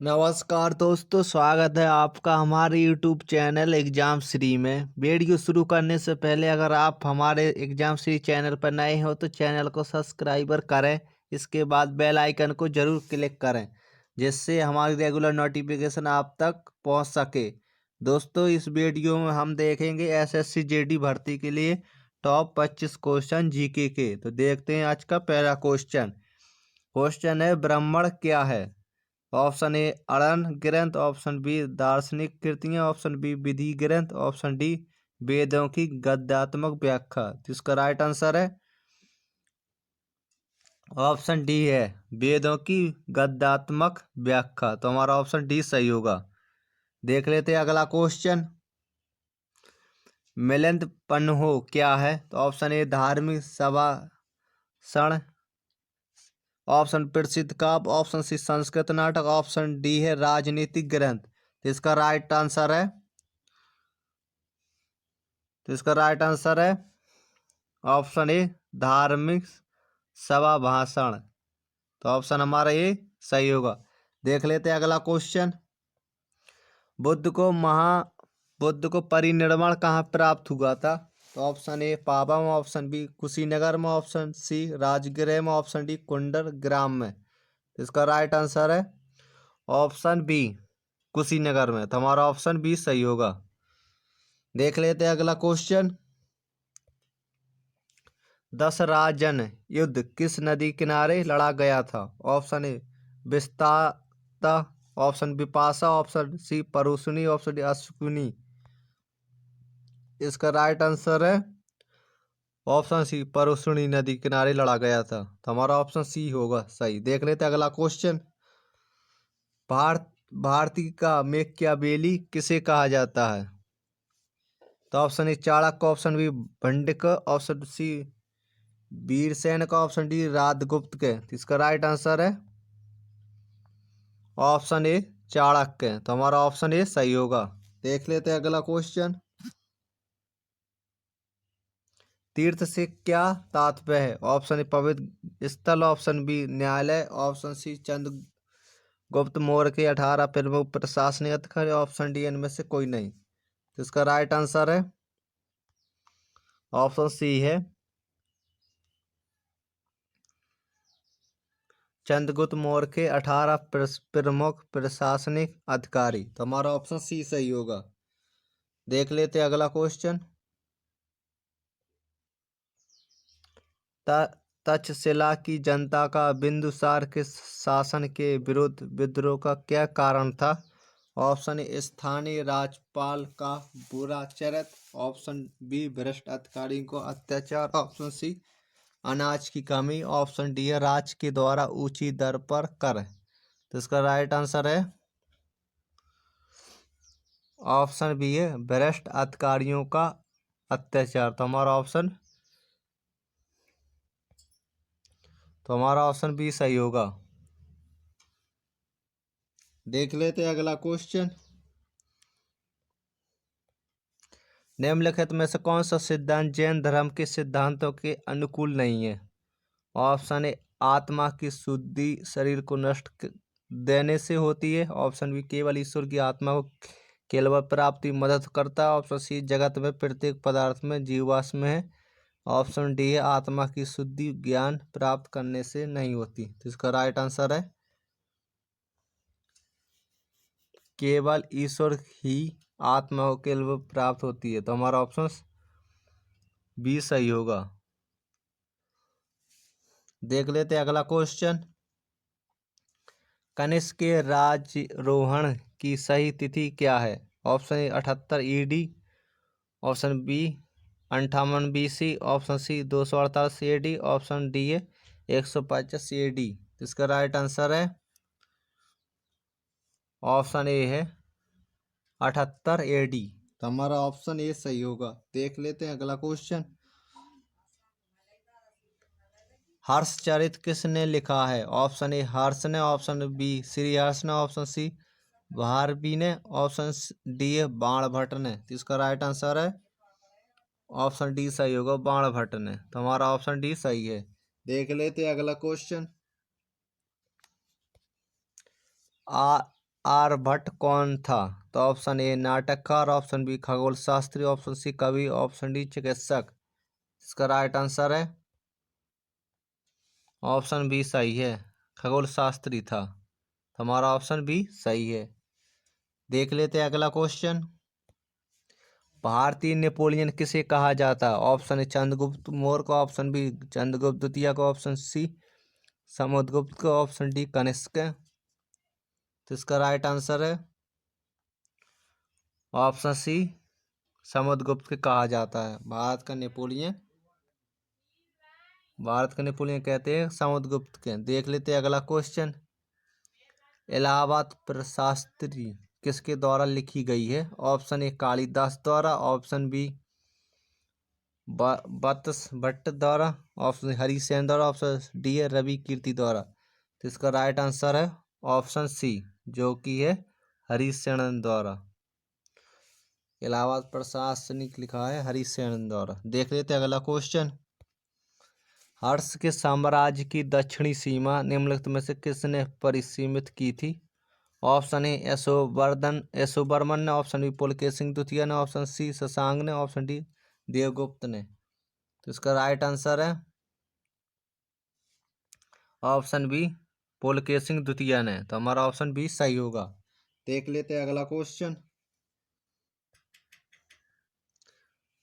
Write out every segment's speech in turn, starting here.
नमस्कार दोस्तों, स्वागत है आपका हमारे YouTube चैनल एग्जाम श्री में। वीडियो शुरू करने से पहले अगर आप हमारे एग्जाम श्री चैनल पर नए हो तो चैनल को सब्सक्राइबर करें। इसके बाद बेल आइकन को जरूर क्लिक करें जिससे हमारी रेगुलर नोटिफिकेशन आप तक पहुंच सके। दोस्तों, इस वीडियो में हम देखेंगे एसएससी जेडी भर्ती के लिए टॉप 25 क्वेश्चन जीके के। तो देखते हैं आज का पहला क्वेश्चन। क्वेश्चन है, ब्राह्मण क्या है? ऑप्शन ए अड़न ग्रंथ, ऑप्शन बी दार्शनिक कृतियां, ऑप्शन बी विधि ग्रंथ, ऑप्शन डी वेदों की गद्यात्मक व्याख्या। तो इसका राइट आंसर है ऑप्शन डी है वेदों की गद्यात्मक व्याख्या। तो हमारा ऑप्शन डी सही होगा। देख लेते हैं अगला क्वेश्चन। मिलिंद पन्हो क्या है? तो ऑप्शन ए धार्मिक सभा सण, ऑप्शन प्रसिद्ध काव्य, ऑप्शन सी संस्कृत नाटक, ऑप्शन डी है राजनीतिक ग्रंथ। तो इसका राइट आंसर है ऑप्शन ए धार्मिक सभा भाषण। तो ऑप्शन हमारा ये सही होगा। देख लेते हैं अगला क्वेश्चन। बुद्ध को परिनिर्वाण कहाँ प्राप्त हुआ था? तो ऑप्शन ए पाबा में, ऑप्शन बी कुशीनगर में, ऑप्शन सी राजगृह में, ऑप्शन डी कुंडर ग्राम में। इसका राइट आंसर है ऑप्शन बी कुशीनगर में। तो हमारा ऑप्शन बी सही होगा। देख लेते हैं अगला क्वेश्चन। दशराजन युद्ध किस नदी किनारे लड़ा गया था? Option A Vitasta, option Vipasha, option C Parushni, option D Ashwini. इसका राइट आंसर है ऑप्शन सी परुशनी नदी किनारे लड़ा गया था। तो हमारा ऑप्शन सी होगा सही। देख लेते हैं अगला क्वेश्चन। भारती का मेकियावेली किसे कहा जाता है? तो option A Chanakya, option B Bhandik, option C Virsen का, ऑप्शन डी राजगुप्त के। तो इसका राइट आंसर है ऑप्शन ए चाणक्य। तो हमारा ऑप्शन ए सही होगा। देख लेते हैं अगला क्वेश्चन। तीर्थ से क्या तात्पर्य है? ऑप्शन ए पवित्र स्थल, ऑप्शन बी न्यायालय, ऑप्शन सी चंद्रगुप्त मौर्य के 18 प्रमुख प्रशासनिक अधिकारी, ऑप्शन डी इनमें से कोई नहीं। तो इसका राइट आंसर है ऑप्शन सी है चंद्रगुप्त मौर्य के 18 प्रमुख प्रशासनिक अधिकारी। तो हमारा ऑप्शन सी सही होगा। देख लेते हैं अगला क्वेश्चन। तक्षशिला की जनता का बिंदुसार के शासन के विरुद्ध विद्रोह का क्या कारण था? ऑप्शन ए स्थानीय राज्यपाल का बुरा चरित्र, ऑप्शन बी भ्रष्ट अधिकारियों को अत्याचार, ऑप्शन सी अनाज की कमी, ऑप्शन डी है राज्य के द्वारा ऊंची दर पर कर। तो इसका राइट आंसर है ऑप्शन बी है भ्रष्ट अधिकारियों का अत्याचार। तो हमारा ऑप्शन बी सही होगा। देख लेते हैं अगला क्वेश्चन। निम्नलिखित में से कौन सा सिद्धांत जैन धर्म के सिद्धांतों के अनुकूल नहीं है? ऑप्शन ए आत्मा की शुद्धि शरीर को देने से होती है, ऑप्शन बी केवल ईश्वर की आत्मा को केवल प्राप्ति मदद करता है, ऑप्शन सी जगत में प्रत्येक पदार्थ में जीवाश्म है, ऑप्शन डी है आत्मा की शुद्धि ज्ञान प्राप्त करने से नहीं होती। तो इसका राइट आंसर है केवल ईश्वर ही आत्मा को केवल प्राप्त होती है। तो हमारा ऑप्शन बी सही होगा। देख लेते हैं अगला क्वेश्चन। कनिष्क के राज्यारोहण की सही तिथि क्या है? Option A 78 AD, option B 58 BC, option C 248 AD, option D है 125 AD। इसका राइट आंसर है ऑप्शन ए है 78 AD। तो हमारा ऑप्शन ए सही होगा। देख लेते हैं अगला क्वेश्चन। हर्षचरित किसने लिखा है? ऑप्शन ए हर्ष ने, ऑप्शन बी श्री हर्ष ने, ऑप्शन सी भारवी ने, ऑप्शन डी है बाणभट्ट ने। तो इसका राइट आंसर है ऑप्शन डी सही होगा, बाणभट्ट ने। तो हमारा ऑप्शन डी सही है। देख लेते हैं अगला क्वेश्चन। आर्यभट्ट कौन था? तो ऑप्शन ए नाटककार, ऑप्शन बी खगोल शास्त्री, ऑप्शन सी कवि, ऑप्शन डी चिकित्सक। इसका राइट आंसर है ऑप्शन बी सही है, खगोल शास्त्री था। हमारा ऑप्शन बी सही है। देख लेते हैं अगला क्वेश्चन। भारतीय नेपोलियन किसे कहा जाता है? ऑप्शन ए चंद्रगुप्त मौर्य को, ऑप्शन बी चंद्रगुप्त द्वितीय को, ऑप्शन सी समुद्रगुप्त को, ऑप्शन डी कनिष्क। तो इसका राइट आंसर है ऑप्शन सी समुद्रगुप्त के कहा जाता है। भारत का नेपोलियन कहते हैं समुद्रगुप्त के। देख लेते हैं अगला क्वेश्चन। इलाहाबाद प्रशास्त्री किसके द्वारा लिखी गई है? ऑप्शन ए कालिदास द्वारा, ऑप्शन बी बत्स भट्ट द्वारा, ऑप्शन हरिसेन द्वारा, ऑप्शन डी है रवि कीर्ति द्वारा। तो इसका राइट आंसर है ऑप्शन सी, जो कि है हरिसेन द्वारा। इलाहाबाद प्रशासनिक लिखा है हरिसेन द्वारा। देख लेते हैं अगला क्वेश्चन। हर्ष के साम्राज्य की दक्षिणी सीमा निम्नलिखित में से किसने परिसीमित की थी? ऑप्शन ए यशोवर्मन ने, ऑप्शन बी पुलकेशिन द्वितीय ने, ऑप्शन सी शशांक ने, ऑप्शन डी देवगुप्त ने। तो इसका राइट आंसर है ऑप्शन बी पुलकेशिन द्वितीय ने। तो हमारा ऑप्शन बी सही होगा। देख लेते हैं अगला क्वेश्चन।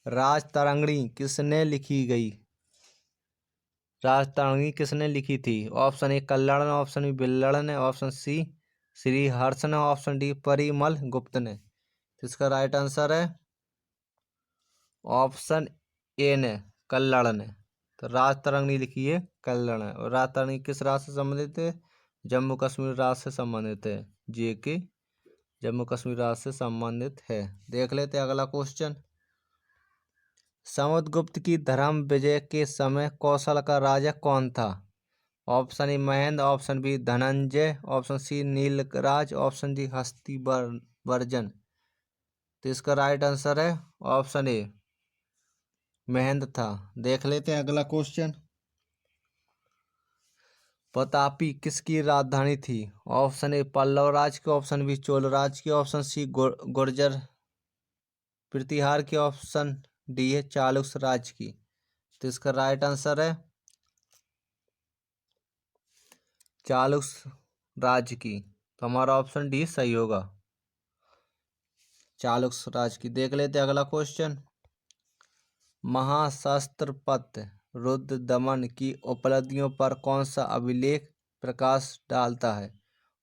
राजतरंगिणी किसने लिखी गई? राजतरंगिणी किसने लिखी थी? ऑप्शन ए कल्लड़ ने, ऑप्शन बी बिल्लड़ ने, ऑप्शन सी श्री हर्ष ने, ऑप्शन डी परिमल गुप्त ने। तो इसका राइट आंसर है ऑप्शन ए ने कल्लड़ ने। तो राजतरंगिणी लिखी है कल्लड़ ने। और राजतरंगिणी किस राज्य से संबंधित है? जम्मू कश्मीर राज्य से संबंधित है। जे जम्मू कश्मीर राज्य से संबंधित है। देख लेते हैं अगला क्वेश्चन। समुद्रगुप्त की धर्म विजय के समय कौशल का राजा कौन था? Option A Mahendra, option B Dhananjay, option C Nilraj, option D Hastivardhan. तो इसका राइट आंसर है ऑप्शन ए महेंद्र था। देख लेते हैं अगला क्वेश्चन। प्रतापी किसकी राजधानी थी? ऑप्शन ए पल्लव राज की, ऑप्शन बी चोल राज की, ऑप्शन सी गुर्जर प्रतिहार की, ऑप्शन डी है चालुक्य राज की। तो इसका राइट आंसर है चालुक्य राज की। तो हमारा ऑप्शन डी सही होगा, चालुक्य राज की। देख लेते हैं अगला क्वेश्चन। महाशास्त्रपत रुद्रदमन की उपलब्धियों पर कौन सा अभिलेख प्रकाश डालता है?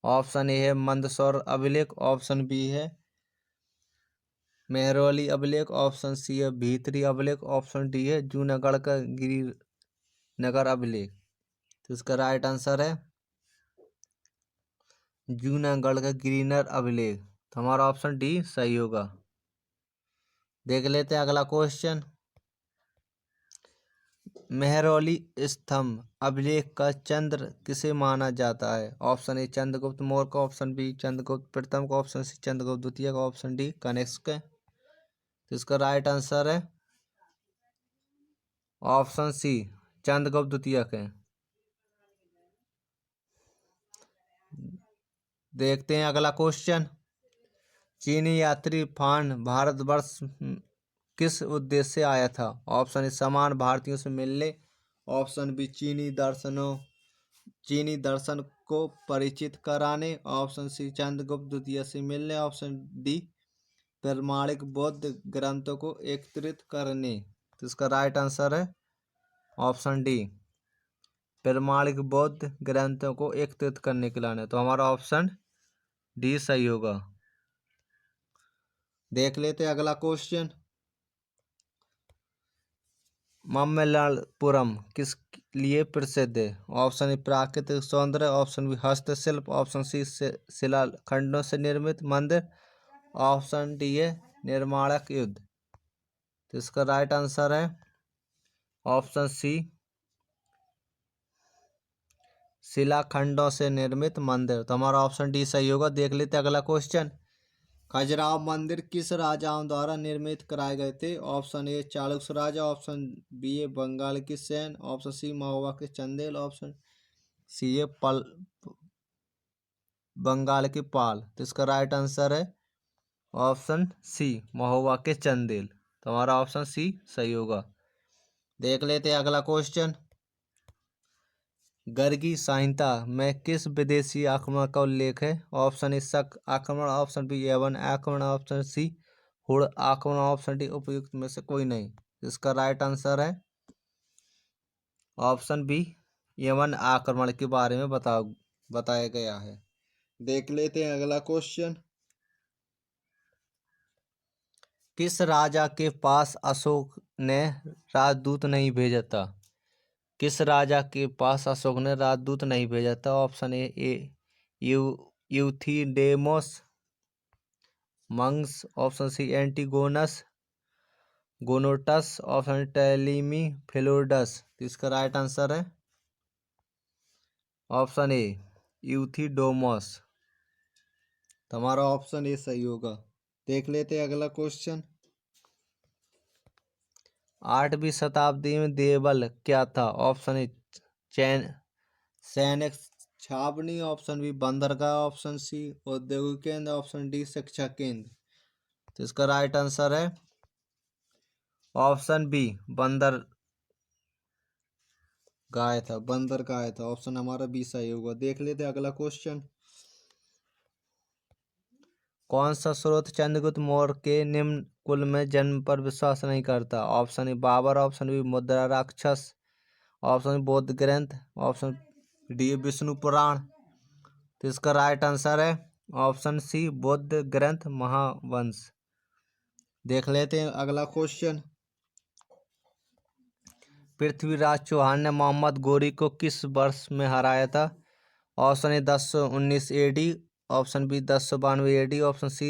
ऑप्शन ए है मंदसौर अभिलेख, ऑप्शन बी है मेहरौली अभिलेख, ऑप्शन सी है भीतरी अभिलेख, ऑप्शन डी है जूनागढ़ का गिरिनगर अभिलेख। तो इसका राइट आंसर है जूनागढ़ का गिरिनगर अभिलेख। तो हमारा ऑप्शन डी सही होगा। देख लेते हैं अगला क्वेश्चन। मेहरौली स्तंभ अभिलेख का चंद्र किसे माना जाता है? ऑप्शन ए चंद्रगुप्त मौर्य का, ऑप्शन बी चंद्रगुप्त प्रथम का, ऑप्शन सी चंद्रगुप्त द्वितीय का, ऑप्शन डी कनिष्क। तो इसका राइट आंसर है ऑप्शन सी चंद्रगुप्त द्वितीय के। देखते हैं अगला क्वेश्चन। चीनी यात्री फान भारतवर्ष किस उद्देश्य से आया था? ऑप्शन ए समान भारतीयों से मिलने, ऑप्शन बी चीनी दर्शन को परिचित कराने, ऑप्शन सी चंद्रगुप्त द्वितीय से मिलने, ऑप्शन डी प्रमाणिक बौद्ध ग्रंथों को एकत्रित करने। तो इसका राइट आंसर है ऑप्शन डी प्रमाणिक बौद्ध ग्रंथों को एकत्रित करने के लिए। तो हमारा ऑप्शन डी सही होगा। देख लेते हैं अगला क्वेश्चन। ममल्लपुरम किस लिए प्रसिद्ध है? ऑप्शन ए प्राकृतिक सौंदर्य, ऑप्शन बी हस्तशिल्प, ऑप्शन सी शिलाखंडों से निर्मित मंदिर, ऑप्शन डी है निर्माणक युद्ध। तो इसका राइट आंसर है ऑप्शन सी शिलाखंडों से निर्मित मंदिर। तो हमारा ऑप्शन डी सही होगा। देख लेते हैं अगला क्वेश्चन। खजुराहो मंदिर किस राजाओं द्वारा निर्मित कराए गए थे? ऑप्शन ए चालुक्य राजा, ऑप्शन बी ए बंगाल की सेन, ऑप्शन सी महोबा के Chandel, option C A Bengal के पाल। तो इसका राइट आंसर है ऑप्शन सी, महुआ के चंदेल। तो हमारा ऑप्शन सी सही होगा। देख लेते हैं अगला क्वेश्चन। गर्गी संहिता में किस विदेशी आक्रमण का उल्लेख है? ऑप्शन ए शक आक्रमण, ऑप्शन बी यवन आक्रमण, ऑप्शन सी हुड़ आक्रमण, ऑप्शन डी उपयुक्त में से कोई नहीं। इसका राइट आंसर है ऑप्शन बी, यवन आक्रमण के बारे में बताया गया है। देख लेते हैं अगला क्वेश्चन। किस राजा के पास अशोक ने राजदूत नहीं भेजा था? किस राजा के पास अशोक ने राजदूत नहीं भेजा था? ऑप्शन ए यू यूथिडेमोस मंग्स, option C Antigonus Gonatas, option Ptolemy फिलोडस। तो इसका राइट आंसर है ऑप्शन ए यूथिडोमस। तो हमारा ऑप्शन ए सही होगा। देख लेते हैं अगला क्वेश्चन। 8वीं शताब्दी में देवल क्या था? ऑप्शन ए चैन सैनिक छावनी, ऑप्शन बी बंदरगाह, ऑप्शन सी औद्योगिक केंद्र, ऑप्शन डी शिक्षा केंद्र। तो इसका राइट आंसर है ऑप्शन बी, बंदरगाह था। ऑप्शन हमारा बी सही होगा। देख लेते हैं अगला क्वेश्चन। कौन सा स्रोत चंद्रगुप्त मौर्य के निम्न कुल में जन्म पर विश्वास नहीं करता? Option A Babar, option B Mudra Rakshas, option बौद्ध ग्रंथ, ऑप्शन डी विष्णु पुराण। तो इसका राइट आंसर है ऑप्शन सी, बौद्ध ग्रंथ महावंश। देख लेते हैं अगला क्वेश्चन। पृथ्वीराज चौहान ने मोहम्मद गोरी को किस वर्ष में हराया था? Option A 1019 AD, option B 1092 AD, option C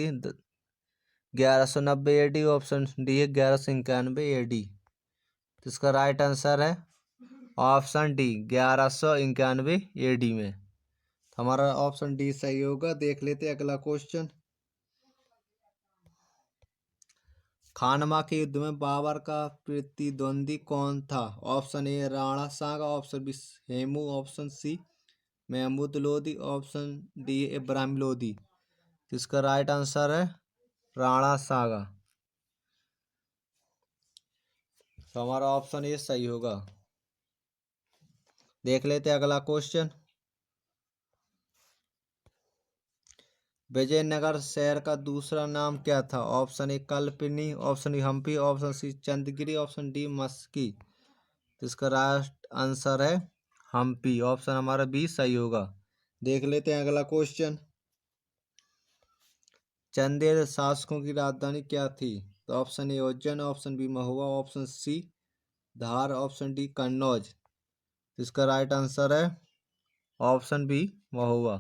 1190 AD, option D 1191 AD। तो इसका राइट आंसर है ऑप्शन डी, 1191 AD में। तो हमारा ऑप्शन डी सही होगा। देख लेते हैं अगला क्वेश्चन। खानवा के युद्ध में बाबर का प्रतिद्वंदी कौन था? Option A Rana Sanga, option B Hemu, option C Mahmud Lodhi, option D Ibrahim Lodhi. तो इसका राइट आंसर है राणा सांगा। तो हमारा ऑप्शन ए सही होगा। देख लेते हैं अगला क्वेश्चन। विजयनगर शहर का दूसरा नाम क्या था? Option A Kalpani, option B Hampi, option C Chandragiri, option D Maski. तो इसका राइट आंसर है हम्पी। ऑप्शन हमारा बी सही होगा। देख लेते हैं अगला क्वेश्चन। चंदेल शासकों की राजधानी क्या थी? तो option A Ujjain, option B Mahua, option C Dhar, option D Kannauj. तो इसका राइट आंसर है ऑप्शन बी महुआ।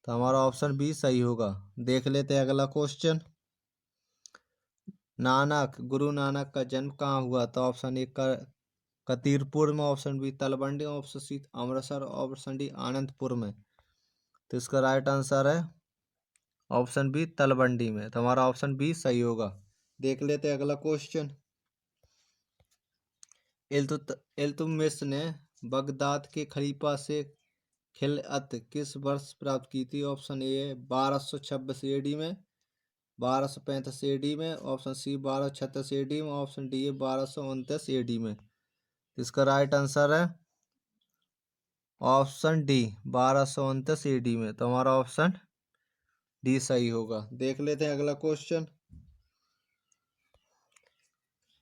तो हमारा ऑप्शन बी सही होगा। देख लेते हैं अगला क्वेश्चन। गुरु नानक का जन्म कहाँ हुआ था? ऑप्शन ए कतीरपुर में, option B Talwandi, option C Amritsar, option D Anandpur में। तो इसका राइट आंसर है ऑप्शन बी तलवंडी में। तो हमारा ऑप्शन बी सही होगा। देख लेते हैं अगला क्वेश्चन। इल्तुतमिश ने बगदाद के खलीफा से खिलअत किस वर्ष प्राप्त की थी? ऑप्शन ए 1226 AD में, 1235 AD में, ऑप्शन सी 1236 AD में, ऑप्शन डी 1229 AD में। इसका राइट आंसर है ऑप्शन डी 1229 AD में। तो हमारा ऑप्शन डी सही होगा। देख लेते हैं अगला क्वेश्चन।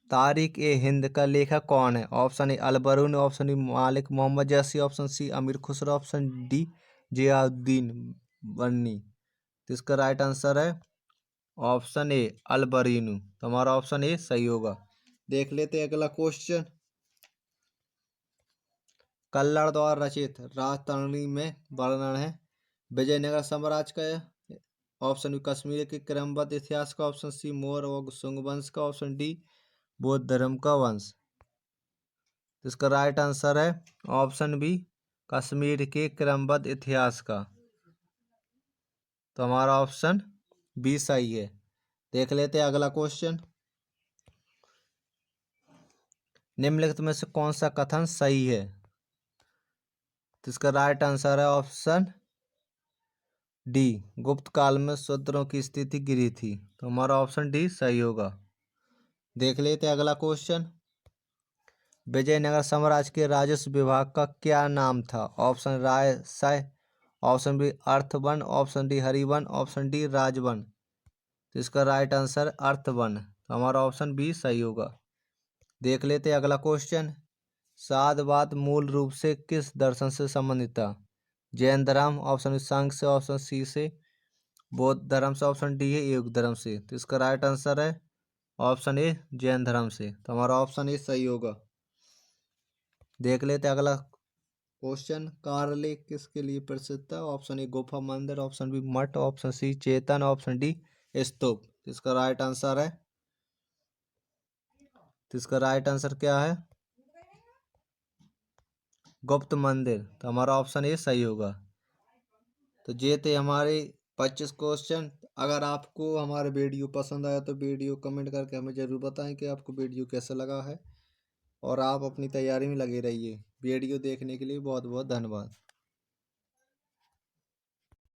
तारिक ए हिंद का लेखक कौन है? Option A Al Biruni, option B Malik Muhammad Jayasi, option C Amir Khusro, option D Ziauddin Barani. तो इसका राइट आंसर है ऑप्शन ए अल बरीनू। तो हमारा ऑप्शन ए सही होगा। देख लेते हैं अगला क्वेश्चन। कल्लड़ द्वारा रचित राजतरणी में वर्णन है विजयनगर साम्राज्य का, ऑप्शन बी कश्मीर के क्रमबद्ध इतिहास का, ऑप्शन सी मौर्य और शुंग वंश का, ऑप्शन डी बौद्ध धर्म का वंश। इसका राइट आंसर है ऑप्शन बी कश्मीर के क्रमबद्ध इतिहास का। तो हमारा ऑप्शन बी सही है। देख लेते हैं अगला क्वेश्चन। निम्नलिखित में से कौन सा कथन सही है? तो इसका राइट आंसर है ऑप्शन डी गुप्त काल में शूद्रों की स्थिति गिरी थी। तो हमारा ऑप्शन डी सही होगा। देख लेते हैं अगला क्वेश्चन। विजयनगर साम्राज्य के राजस्व विभाग का क्या नाम था? ऑप्शन राय सह, ऑप्शन बी अर्थवन, ऑप्शन डी हरिवन, ऑप्शन डी राजवन। तो इसका राइट आंसर अर्थवन। तो हमारा ऑप्शन बी सही होगा। देख लेते हैं अगला क्वेश्चन। साधवाद मूल रूप से किस दर्शन से संबंधित था? जैन धर्म, ऑप्शन सांख्य से, ऑप्शन सी से बौद्ध धर्म से, ऑप्शन डी है योग धर्म से। तो इसका राइट आंसर है ऑप्शन ए जैन धर्म से। तो हमारा ऑप्शन ए सही होगा। देख लेते हैं अगला क्वेश्चन। कारले किसके लिए प्रसिद्ध था? ऑप्शन ए गुफा मंदिर, ऑप्शन बी मठ, ऑप्शन सी चेतन, ऑप्शन डी स्तूप। तो इसका राइट आंसर है, तो इसका राइट आंसर क्या है? गुप्त मंदिर। तो हमारा ऑप्शन ए सही होगा। तो ये थे हमारे 25 क्वेश्चन। अगर आपको हमारे वीडियो पसंद आया तो वीडियो कमेंट करके हमें ज़रूर बताएं कि आपको वीडियो कैसा लगा है, और आप अपनी तैयारी में लगे रहिए। वीडियो देखने के लिए बहुत बहुत धन्यवाद।